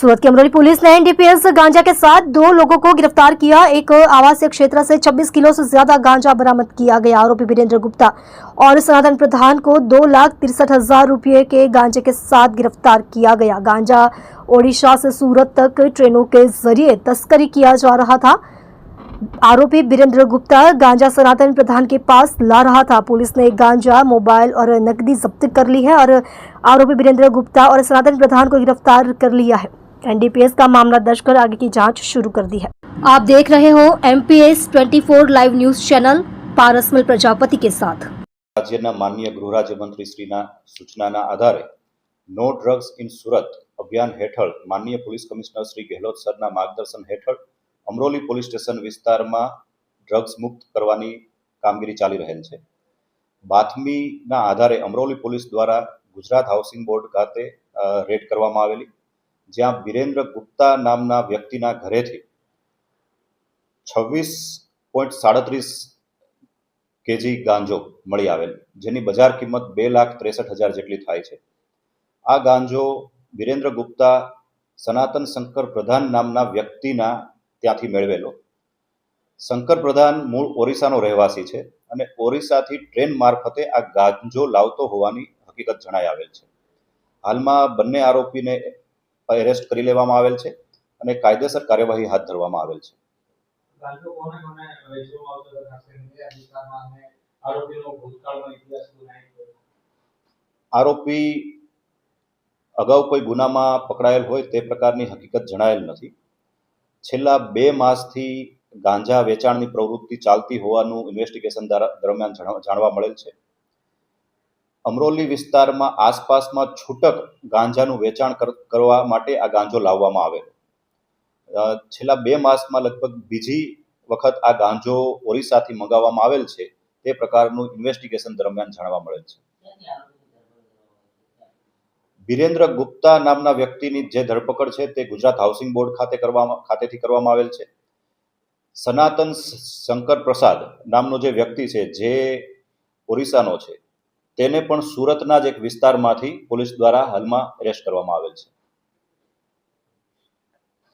सूरत की अमरोली पुलिस ने एनडीपीएस गांजा के साथ 2 लोगों को गिरफ्तार किया। एक आवासीय क्षेत्र से 26 किलो से ज्यादा गांजा बरामद किया गया। आरोपी वीरेंद्र गुप्ता और सनातन प्रधान को 2,63,000 रुपये के गांजे के साथ गिरफ्तार किया गया। गांजा ओडिशा से सूरत तक ट्रेनों के जरिए तस्करी किया जा रहा था। आरोपी वीरेंद्र गुप्ता गांजा सनातन प्रधान के पास ला रहा था। पुलिस ने गांजा, मोबाइल और नकदी जब्त कर ली है और आरोपी वीरेंद्र गुप्ता और सनातन प्रधान को गिरफ्तार कर लिया है। एनडीपीएस का मामला दर्ज कर आगे की जांच शुरू कर दी है। आप देख रहे हो MPS 24 live news channel Parasmal Prajapati के साथ। राज्यના માનનીય ગૃહ રાજ્યમંત્રી શ્રીના સૂચનાના આધારે નો ડ્રગ્સ ઇન સુરત અભિયાન હેઠળ માનનીય પોલીસ કમિશનર શ્રી ગેહલોત સરના માર્ગદર્શન હેઠળ અમરોલી પોલીસ સ્ટેશન વિસ્તારમાં ડ્રગ્સ મુક્ત કરવાની કામગીરી ચાલી રહેલ છે। બાતમીના આધારે અમરોલી પોલીસ દ્વારા ગુજરાત હાઉસિંગ બોર્ડ ખાતે રેડ કરવામાં આવેલી, જ્યાં વીરેન્દ્ર ગુપ્તા નામના વ્યક્તિના ઘરેથી 26.37 કેજી ગાંજો મળી આવેલ, જેની બજાર કિંમત 2,63,000 જેટલી થાય છે। આ ગાંજો વીરેન્દ્ર ગુપ્તા સનાતન શંકર પ્રધાન નામના વ્યક્તિના ત્યાંથી મેળવેલો। શંકર પ્રધાન મૂળ ઓરિસ્સાનો રહેવાસી છે અને ઓરિસ્સાથી ટ્રેન મારફતે આ ગાંજો લાવતો હોવાની હકીકત જણાઈ આવેલ છે। હાલમાં બંને આરોપીને એરેસ્ટ કરી લેવામાં આવેલ છે અને કાયદેસર કાર્યવાહી હાથ ધરવામાં આવેલ છે। આરોપી અગાઉ કોઈ ગુનામાં પકડાયેલ હોય તે પ્રકારની હકીકત જણાયેલ નથી। છેલ્લા 2 માસથી ગાંજા વેચાણની પ્રવૃત્તિ ચાલતી હોવાનું ઇન્વેસ્ટિગેશન દરમિયાન જાણવા મળેલ છે। અમરોલી વિસ્તારમાં આસપાસમાં છૂટક ગાંજાનું વેચાણ કરવા માટે આ ગાંજો લાવવામાં આવેલો। છેલ્લા 2 માસમાં લગભગ બીજી વખત આ ગાંજો ઓરિસ્સાથી મંગાવવામાં આવેલ છે, તે પ્રકારનું ઇન્વેસ્ટિગેશન દરમિયાન જાણવા મળેલ છે। વીરેન્દ્ર ગુપ્તા નામના વ્યક્તિની જે ધરપકડ છે તે ગુજરાત હાઉસિંગ બોર્ડ ખાતેથી કરવામાં આવેલ છે। સનાતન શંકર પ્રસાદ નામનો જે વ્યક્તિ છે, જે ઓરિસ્સાનો છે, તેને પણ સુરતના જ એક વિસ્તારમાંથી પોલીસ દ્વારા હાલમાં એરેસ્ટ કરવામાં આવેલ છે।